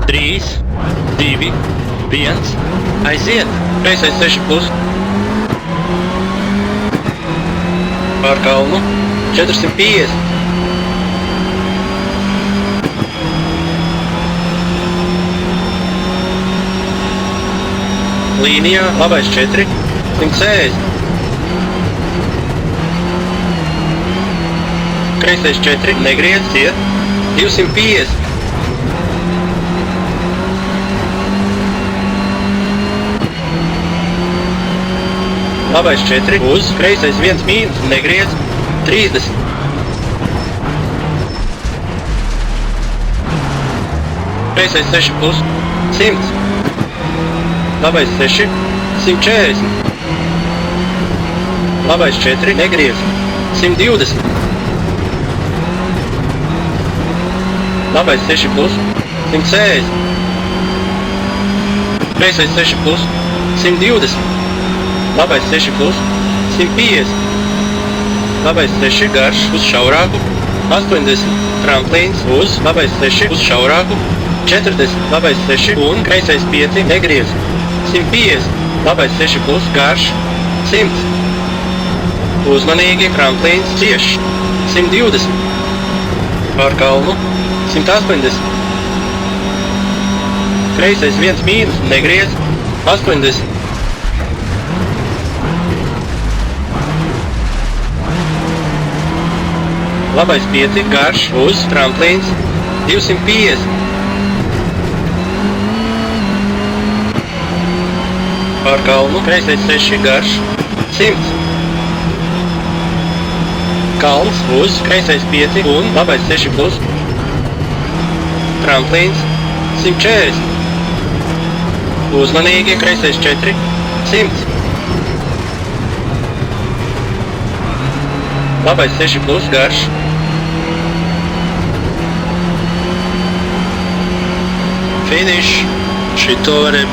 3, 2, 1. Aiziet! Kreisais 6 plus. Pār kalnu. 450. Līnijā, labais 4, 160. Kreisais 4, negriez, ciet, 250. Labais 4, uz, kreisais 1 mīnus, negriez, 30. Kreisais 6 plus, 100. Labais 6, 140. Labais 4, negriez, 120. Labais 6 plus, 160. Kreisais 6 plus, 120. Labais 6 plus, 150. Labais 6 garš uz šaurāku, 80. Tramplīns uz, labais 6 uz šaurāku, 40. Labais 6 un kreisais 5, negriez, 150. Labais 6 plus garš, 100. Uzmanīgi, tramplīns cieš, 120. Pār kalnu, 180. Kreisais 1 mīnus, negriez, 80. Labais 5, garš uz, tramplīns, 250. Pār kalnu, kreisais 6, garš, 100. Kalns uz, kreisais 5 un labais 6 plus. Tramplīns, 140. Uzmanīgi, kreisais 4, 100. Labais 6 plus, garš. Finish. Šito varēja